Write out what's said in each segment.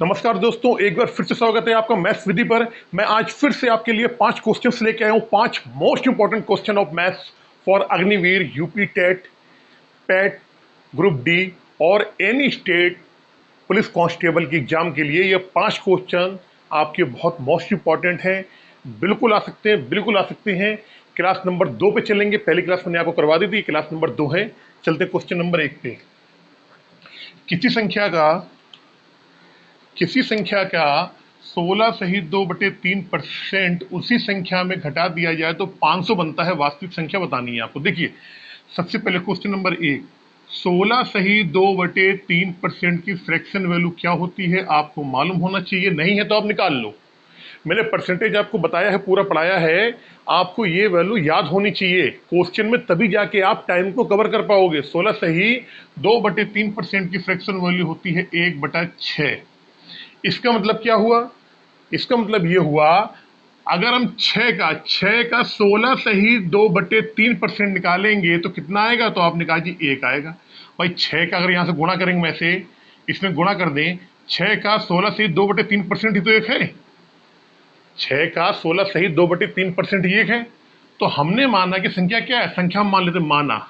नमस्कार दोस्तों, एक बार फिर से स्वागत है आपका मैथ्स विधि पर। मैं आज फिर से आपके लिए 5 क्वेश्चंस लेके आया हूँ। 5 most important question of maths for Agniveer, UP TET, PET, group D और एनी स्टेट पुलिस कांस्टेबल की एग्जाम के लिए। ये 5 क्वेश्चन आपके बहुत मोस्ट इंपॉर्टेंट हैं। बिल्कुल आ सकते हैं, बिल्कुल आ सकते हैं। क्लास नंबर 2 पे चलेंगे। पहली क्लास मैंने आपको करवा दी थी, क्लास नंबर 2 है। चलते क्वेश्चन नंबर 1 पे। किसी संख्या का किसी संख्या का 16 सहित 2/3% उसी संख्या में घटा दिया जाए तो 500 बनता है। वास्तविक संख्या बतानी है आपको। देखिए, सबसे पहले क्वेश्चन नंबर 1, 16 सही 2/3% की फ्रैक्शन वैल्यू क्या होती है आपको मालूम होना चाहिए। नहीं है तो आप निकाल लो। मैंने परसेंटेज आपको बताया है, पूरा पढ़ाया है। आपको ये वैल्यू याद होनी चाहिए क्वेश्चन में, तभी जाके आप टाइम को कवर कर पाओगे। 16 सही 2/3% की फ्रैक्शन वैल्यू होती है 1/6। इसका मतलब क्या हुआ? इसका मतलब ये हुआ, अगर हम 6 का 16 सही 2/3% निकालेंगे तो कितना आएगा? तो आपने कहा जी 1 आएगा। भाई 6 का अगर यहां से गुणा करेंगे, मैं से इसमें गुणा कर दें, 6 का 16 सही 2/3% ही तो 1 है। 6 का 16 सही 2/3% ही 1 है। तो हमने माना कि संख्या क्या है? संख्या हम मान लेते, माना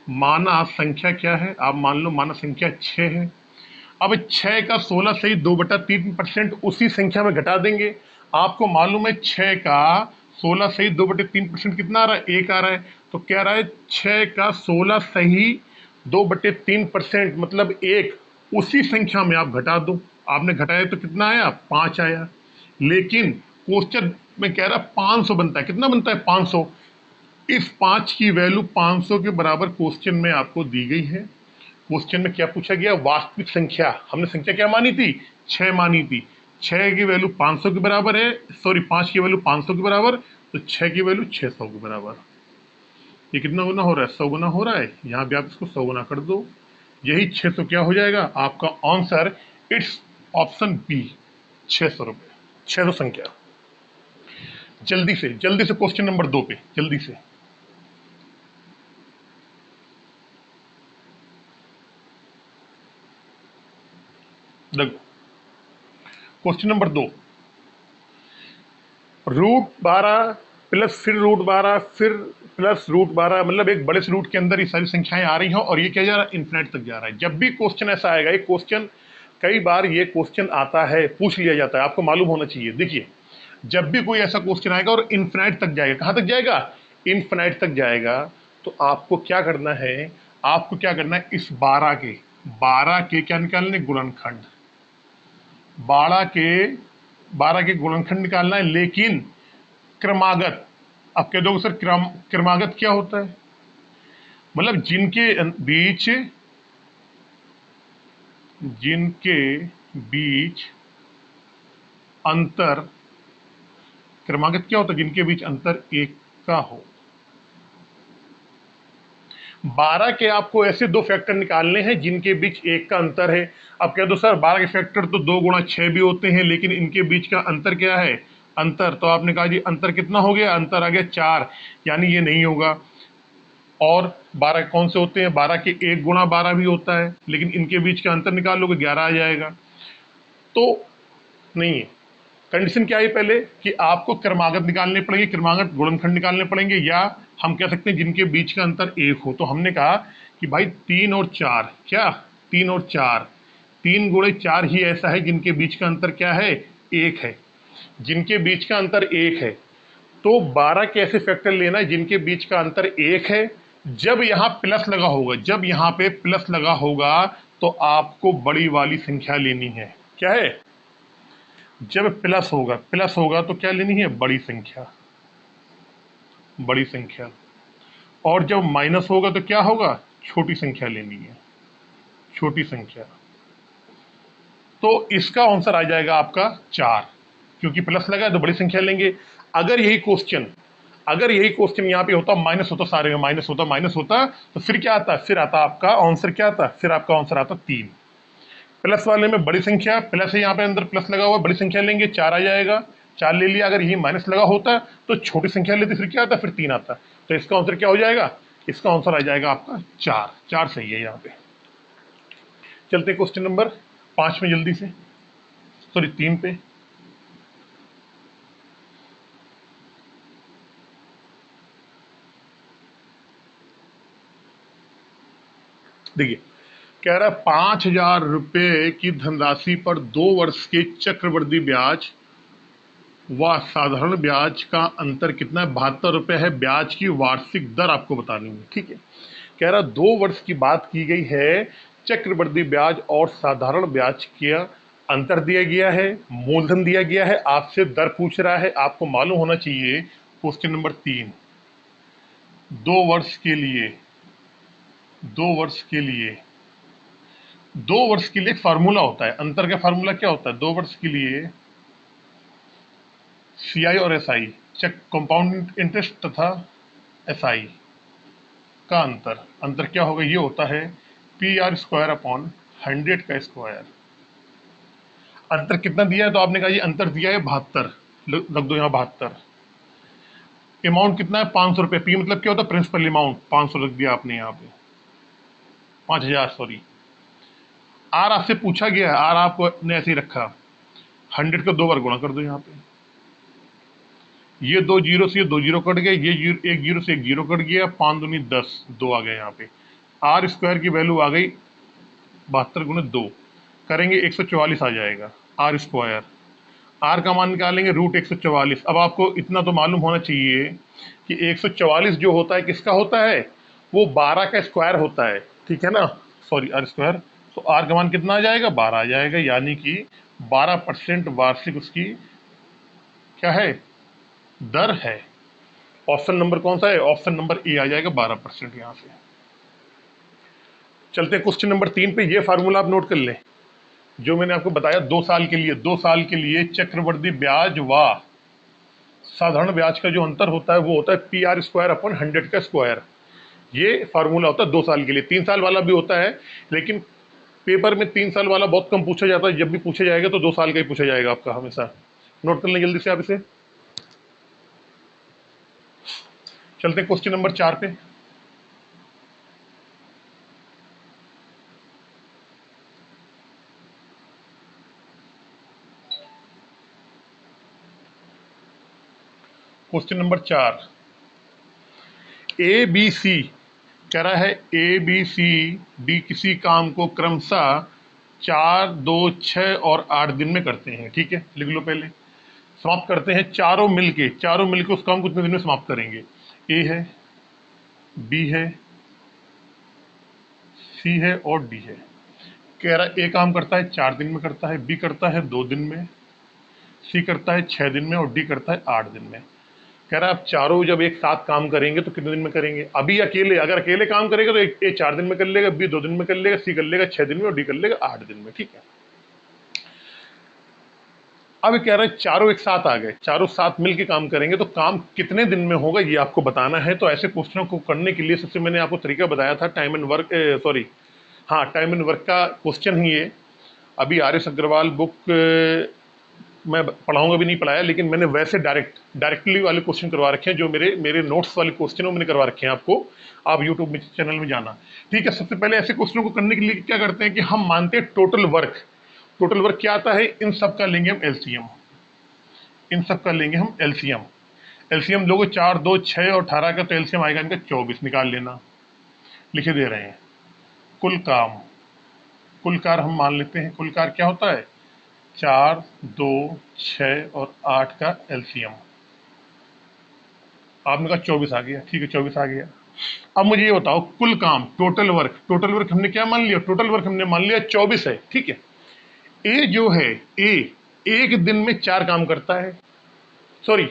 माना संख्या क्या है? आप मान लो, माना संख्या 6 है। अब 6 का 16 सही 2/3% उसी संख्या में घटा देंगे। आपको मालूम है 6 का 16 सही 2/3% कितना आ रहा है? 1 आ रहा है। तो क्या रहा है? 6 का 16 सही 2/3% मतलब 1, उसी संख्या में आप घटा दो। आपने घटाया तो कितना आया? 5 आया। लेकिन क्वेश्चन में कह रहा 500 बनता है। कितना बनता है? 500। इस 5 की वैल्यू 500 के बराबर क्वेश्चन में आपको दी गई है। क्वेश्चन में क्या पूछा गया? वास्तविक संख्या। हमने संख्या क्या मानी थी? 6 मानी थी। 6 की वैल्यू 500 के बराबर है, सॉरी 5 की वैल्यू 500 के बराबर, तो 6 की वैल्यू 600 के बराबर। ये कितना गुना हो रहा है? 100 गुना हो रहा है। यहाँ भी आप इसको 100 गुना कर दो, यही 600 क्या हो जाएगा आपका आंसर? इट्स ऑप्शन बी, 600 रुपये, 600 संख्या। जल्दी से क्वेश्चन नंबर 2 पे, जल्दी से। देखो क्वेश्चन नंबर 2, √12 प्लस फिर √12 फिर प्लस √12, मतलब एक बड़े से रूट के अंदर ये सारी संख्याएं आ रही हैं और ये क्या जा रहा है? इन्फिनिट तक जा रहा है। जब भी क्वेश्चन ऐसा आएगा, एक क्वेश्चन, कई बार ये क्वेश्चन आता है, पूछ लिया जाता है, आपको मालूम होना चाहिए। देखिए, जब भी कोई ऐसा क्वेश्चन आएगा और इन्फिनिट तक जाएगा, कहां तक जाएगा? इन्फिनिट तक जाएगा, तो आपको क्या करना है? आपको क्या करना है? इस 12 के क्या निकालने? गुणनखंड। 12 के गुणनखंड निकालना है, लेकिन क्रमागत। अब कह दो सर, क्रमागत क्या होता है? मतलब जिनके बीच अंतर, क्रमागत क्या होता है? जिनके बीच अंतर 1 का हो। 12 के आपको ऐसे दो फैक्टर निकालने हैं जिनके बीच 1 का अंतर है। अब कह दो सर 12 के फैक्टर तो 2 गुणा 6 भी होते हैं, लेकिन इनके बीच का अंतर क्या है? अंतर, तो आपने कहा जी अंतर कितना हो गया? अंतर आ गया 4, यानी ये नहीं होगा। और 12 कौन से होते हैं? 12 के 1 गुणा 12 भी होता है, लेकिन इनके बीच का अंतर निकाल लोगे 11 आ जाएगा। तो नहीं है। कंडीशन क्या है पहले? कि आपको क्रमागत निकालने पड़ेंगे, क्रमागत गुणनखंड निकालने पड़ेंगे, या हम कह सकते हैं जिनके बीच का अंतर 1 हो। तो हमने कहा कि भाई 3 और 4, क्या 3 और 4, 3 गुणे 4 ही ऐसा है जिनके बीच का अंतर क्या है? 1 है। जिनके बीच का अंतर 1 है, तो 12 के ऐसे फैक्टर लेना है जिनके बीच का अंतर 1 है। जब यहां प्लस लगा होगा, जब यहां पे प्लस लगा होगा, तो आपको बड़ी वाली संख्या लेनी है। क्या है? जब प्लस होगा तो क्या लेनी है? बड़ी संख्या, बड़ी संख्या। और जब माइनस होगा तो क्या होगा? छोटी संख्या लेनी है, छोटी संख्या। तो इसका आंसर आ जाएगा आपका 4, क्योंकि प्लस लगा है तो बड़ी संख्या लेंगे। अगर यही क्वेश्चन यहाँ पे होता, माइनस होता, सारे में माइनस होता, तो फिर क्या आता? फिर आता आपका आंसर क्या आता? फिर आपका आंसर आता 3। प्लस वाले में बड़ी संख्या, प्लस है यहाँ पे, अंदर प्लस लगा हुआ, बड़ी संख्या लेंगे, 4 आ जाएगा, 4 ले लिया। अगर यही माइनस लगा होता तो छोटी संख्या लेते, फिर क्या आता? फिर 3 आता। तो इसका आंसर क्या हो जाएगा? इसका आंसर आ जाएगा आपका 4। 4 सही है यहाँ पे। चलते क्वेश्चन नंबर 5 में जल्दी से, सॉरी 3 पे। देखिए, कह रहा है 5,000 रुपये की धनराशि पर 2 वर्ष के चक्रवृद्धि ब्याज व साधारण ब्याज का अंतर कितना है? 72 रुपये है। ब्याज की वार्षिक दर आपको बतानी है, ठीक है। कह रहा 2 वर्ष की बात की गई है, चक्रवृद्धि ब्याज और साधारण ब्याज का अंतर दिया गया है, मूलधन दिया गया है, आपसे दर पूछ रहा है। आपको मालूम होना चाहिए क्वेश्चन नंबर 3, 2 वर्ष के लिए, 2 वर्ष के लिए, 2 वर्ष के लिए एक फार्मूला होता है। अंतर का फार्मूला क्या होता है? 2 वर्ष के लिए सीआई और एसआई, चेक कंपाउंड इंटरेस्ट तथा एसआई का अंतर, अंतर क्या होगा? ये होता है PR² अपॉन 100 का स्क्वायर। अंतर कितना दिया है? तो आपने कहा ये अंतर दिया है 72, रख दो यहाँ 72। अमाउंट कितना है? 500 रुपये। पी मतलब क्या होता है? प्रिंसिपल अमाउंट, 500 रख दिया आपने यहाँ पे, 5,000 सॉरी। आर आपसे पूछा गया है, आर आपने ऐसे ही रखा, 100 का 2 बार गुणा कर दो यहाँ पे। ये 2 जीरो से ये 2 जीरो कट गए, ये एक जीरो से एक जीरो कट गया, 5 दूनी 10, 2 आ गए यहाँ पे। R² की वैल्यू आ गई 72 गुणे 2, करेंगे 144 आ जाएगा R²। आर का मान निकालेंगे √144। अब आपको इतना तो मालूम होना चाहिए कि 144 जो होता है किसका होता है? वो 12 का स्क्वायर होता है, ठीक है ना, सॉरी R²। तो आर का मान कितना आ जाएगा? 12 आ जाएगा, यानी कि 12% वार्षिक उसकी क्या है? दर है। ऑप्शन नंबर कौन सा है? ऑप्शन नंबर ए आ जाएगा, 12% यहाँ से। चलते हैं क्वेश्चन नंबर 3 पे। ये फार्मूला आप नोट कर लें जो मैंने आपको बताया। 2 साल के लिए, 2 साल के लिए चक्रवृद्धि ब्याज व साधारण ब्याज का जो अंतर होता है वो होता है PR² अपॉन 100 का स्क्वायर। ये फार्मूला होता है 2 साल के लिए। 3 साल वाला भी होता है, लेकिन पेपर में 3 साल वाला बहुत कम पूछा जाता है। जब भी पूछा जाएगा तो 2 साल का ही पूछा जाएगा आपका हमेशा। नोट कर लें जल्दी से आप इसे। चलते हैं क्वेश्चन नंबर 4 पे। क्वेश्चन नंबर 4, ABC कह रहा है ABCD किसी काम को क्रमशः 4, 2, 6 और 8 दिन में करते हैं, ठीक है। लिख लो पहले, समाप्त करते हैं चारों मिलके उस काम को कितने दिन में समाप्त करेंगे? A है, B है, C है और D है। कह रहा है A काम करता है 4 दिन में करता है, B करता है 2 दिन में, C करता है 6 दिन में और D करता है 8 दिन में। कह रहा है आप चारों जब एक साथ काम करेंगे तो कितने दिन में करेंगे? अभी अकेले, अगर अकेले काम करेगा तो A 4 दिन में कर लेगा, B 2 दिन में कर लेगा, C कर लेगा 6 दिन में और D कर लेगा 8 दिन में, ठीक है। अब कह रहे हैं चारों एक साथ आ गए, चारों साथ मिलके काम करेंगे तो काम कितने दिन में होगा ये आपको बताना है। तो ऐसे क्वेश्चनों को करने के लिए सबसे मैंने आपको तरीका बताया था, टाइम एंड वर्क, सॉरी हाँ, टाइम एंड वर्क का क्वेश्चन ही ये। अभी RS अग्रवाल बुक मैं पढ़ाऊंगा भी नहीं पढ़ाया, लेकिन मैंने वैसे डायरेक्टली वाले क्वेश्चन करवा रखे हैं, जो मेरे नोट्स वाले क्वेश्चन मैंने करवा रखे हैं आपको। आप यूट्यूब में चैनल में जाना, ठीक है। सबसे पहले ऐसे क्वेश्चनों को करने के लिए क्या करते हैं कि हम मानते हैं टोटल वर्क। टोटल वर्क क्या आता है? इन सब का लेंगे हम LCM, इन सब का लेंगे हम LCM। LCM लोगों 4, 2, 6 और 18 का, तो LCM आएगा इनका 24, निकाल लेना, लिखे दे रहे हैं। कुल काम, कुल कार्य हम मान लेते हैं, कुल कार्य क्या होता है? 4, 2, 6 और 8 का LCM। आपने कहा 24 आ गया, ठीक है 24 आ गया। अब मुझे ये बताओ कुल काम, टोटल वर्क, टोटल वर्क हमने क्या मान लिया? टोटल वर्क हमने मान लिया 24 है, ठीक है। ए जो है, ए एक दिन में 4 काम करता है, सॉरी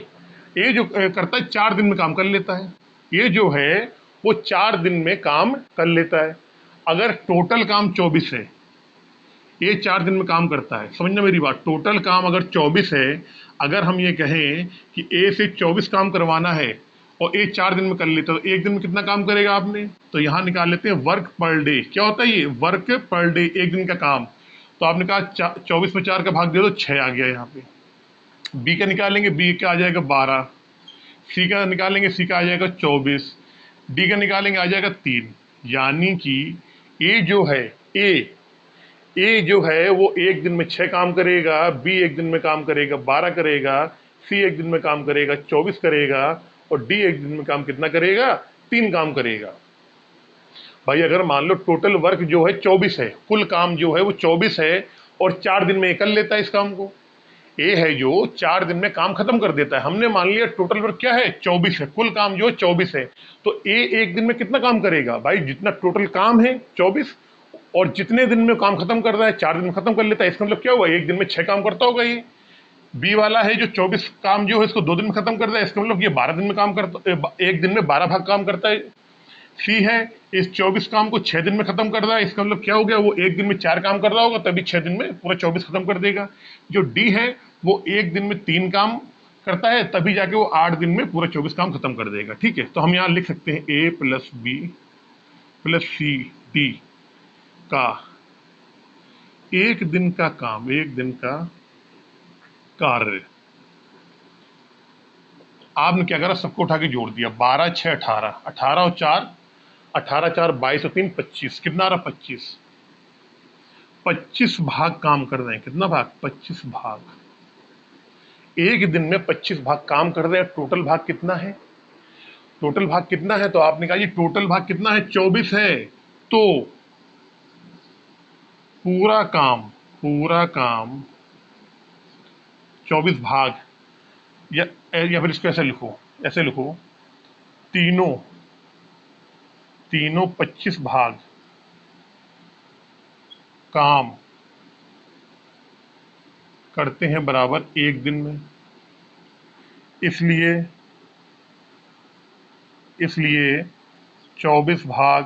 ये जो करता है 4 दिन में काम कर लेता है। ये जो है वो 4 दिन में काम कर लेता है। अगर टोटल काम 24 है, ये 4 दिन में काम करता है, समझना मेरी बात। टोटल काम अगर 24 है, अगर हम ये कहें कि ए से 24 काम करवाना है और ए 4 दिन में कर लेता है, तो एक दिन में कितना काम करेगा आपने? तो यहाँ निकाल लेते हैं वर्क पर डे। क्या होता है ये? वर्क पर डे, एक दिन का काम। तो आपने कहा 24 में 4 का भाग दे दो, 6 आ गया यहाँ पे। बी का निकालेंगे, बी का आ जाएगा 12, सी का निकालेंगे, सी का आ जाएगा 24, डी का निकालेंगे आ जाएगा 3। यानी कि ए जो है, ए ए जो है वो एक दिन में 6 काम करेगा, बी एक दिन में काम करेगा 12 करेगा, सी एक दिन में काम करेगा 24 करेगा, और डी एक दिन में काम कितना करेगा, 3 काम करेगा। भाई अगर मान लो टोटल वर्क जो है 24 है, कुल काम जो है वो 24 है, और 4 दिन में ये कर लेता है इस काम को। ए है जो 4 दिन में काम खत्म कर देता है। हमने मान लिया टोटल वर्क क्या है, 24 है, कुल काम जो है 24 है, तो ए एक दिन में कितना काम करेगा भाई, जितना टोटल काम है 24, और जितने दिन में काम खत्म कर रहा है 4 दिन में खत्म कर लेता है। इसका मतलब क्या हुआ, एक दिन में 6 काम करता होगा ये। बी वाला है जो 24 काम जो है इसको 2 दिन में खत्म करता है, इसका मतलब ये 12 दिन में काम करता, एक दिन में 12 भाग काम करता है। सी है इस 24 काम को 6 दिन में खत्म कर रहा है, इसका मतलब क्या हो गया, वो एक दिन में 4 काम कर रहा होगा तभी 6 दिन में पूरा 24 खत्म कर देगा। जो डी है वो एक दिन में 3 काम करता है, तभी जाके वो 8 दिन में पूरा 24 काम खत्म कर देगा। ठीक है, तो हम यहाँ लिख सकते हैं A plus B plus C D का एक दिन का काम, एक दिन का कार्य। आपने क्या करा, सबको उठा के जोड़ दिया, 12 6 18, 18 और 4 18 4 22 और 3 25, कितना आ रहा 25। 25 भाग काम कर रहे हैं, कितना भाग, 25 भाग। एक दिन में 25 भाग काम कर रहे हैं, टोटल भाग कितना है, टोटल भाग कितना है, तो आपने कहा जी टोटल भाग कितना है, 24 है, तो पूरा काम 24 भाग, या फिर इसको ऐसे लिखो तीनों 25 भाग काम करते हैं बराबर एक दिन में। इसलिए 24 भाग,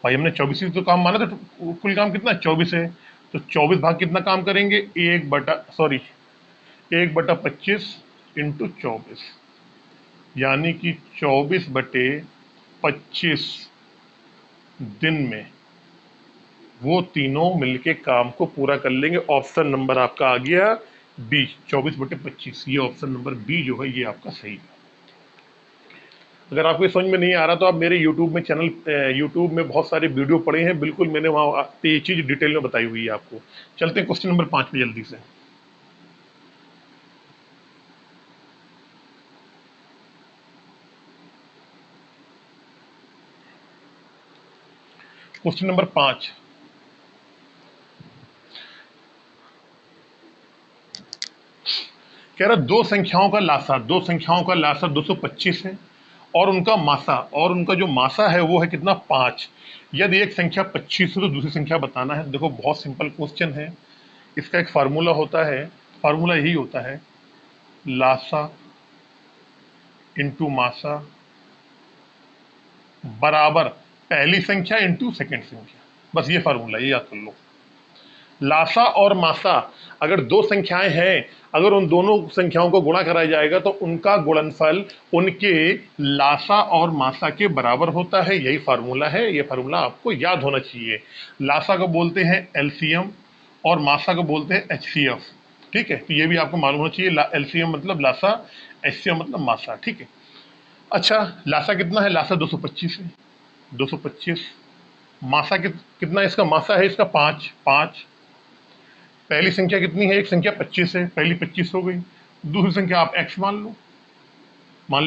भाई हमने 24 ही तो काम माना था, कुल काम कितना 24 है, तो 24 भाग कितना काम करेंगे, 1/25 इंटू 24, यानी कि 24/25 दिन में वो तीनों मिलके काम को पूरा कर लेंगे। ऑप्शन नंबर आपका आ गया बी, 24/25। ये ऑप्शन नंबर बी जो है ये आपका सही है। अगर आपको समझ में नहीं आ रहा तो आप मेरे यूट्यूब में बहुत सारे वीडियो पड़े हैं, बिल्कुल मैंने वहाँ ये चीज़ डिटेल में बताई हुई है आपको। चलते हैं क्वेश्चन नंबर 5 पे जल्दी से। क्वेश्चन नंबर 5, कह रहा दो संख्याओं का लासा 225 है, और उनका जो मासा है वो है कितना 5। यदि एक संख्या 25 है तो दूसरी संख्या बताना है। देखो बहुत सिंपल क्वेश्चन है, इसका एक फार्मूला होता है, फार्मूला यही होता है, लासा इंटू मासा बराबर पहली संख्या इंटू सेकेंड संख्या। बस ये फार्मूला, ये याद कर लो। लासा और मासा अगर दो संख्याएं हैं, अगर उन दोनों संख्याओं को गुणा कराया जाएगा तो उनका गुणनफल उनके लासा और मासा के बराबर होता है। यही फार्मूला है, ये फार्मूला आपको याद होना चाहिए। लासा को बोलते हैं एलसीएम और मासा को बोलते हैं एचसीएफ। ठीक है, तो ये भी आपको मालूम होना चाहिए, एलसीएम मतलब लासा, एचसीएफ मतलब मासा। ठीक है, अच्छा लासा कितना है, लासा 225 है, 225। मासा कितना है, इसका मासा है इसका 5। पहली संख्या कितनी है, एक संख्या 25 है, पहली 25 हो गई। दूसरी संख्या आप x मान लो,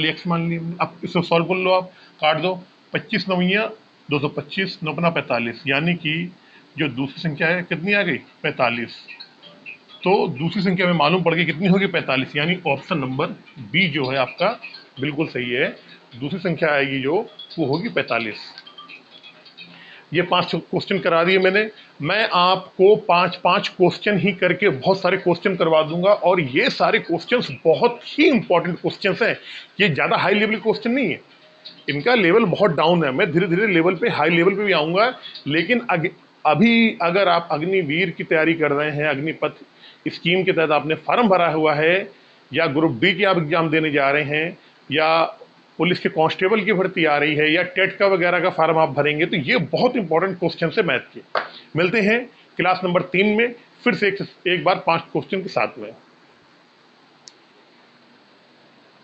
x मान लिया। अब इसको सॉल्व कर लो, आप काट दो, 25 9 225, 9 45, यानी कि जो दूसरी संख्या है कितनी आ गई 45। तो दूसरी संख्या में मालूम पड़ गई कितनी होगी 45, यानी ऑप्शन नंबर बी जो है आपका बिल्कुल सही है। दूसरी संख्या आएगी जो वो होगी 45। ये 5 क्वेश्चन करा दिए मैंने। मैं आपको 5 क्वेश्चन ही करके बहुत सारे क्वेश्चन करवा दूंगा, और ये सारे क्वेश्चंस बहुत ही इंपॉर्टेंट क्वेश्चंस हैं। ये ज़्यादा हाई लेवल क्वेश्चन नहीं है, इनका लेवल बहुत डाउन है। मैं धीरे धीरे लेवल पे, हाई लेवल पे भी आऊँगा। लेकिन अभी अगर आप अग्निवीर की तैयारी कर रहे हैं, अग्निपथ स्कीम के तहत आपने फॉर्म भरा हुआ है, या ग्रुप डी की आप एग्जाम देने जा रहे हैं, या पुलिस के कांस्टेबल की भर्ती आ रही है, या टेट का वगैरह का फॉर्म आप भरेंगे, तो ये बहुत इंपॉर्टेंट क्वेश्चन है मैथ के। मिलते हैं क्लास नंबर 3 में फिर से एक बार 5 क्वेश्चन के साथ में।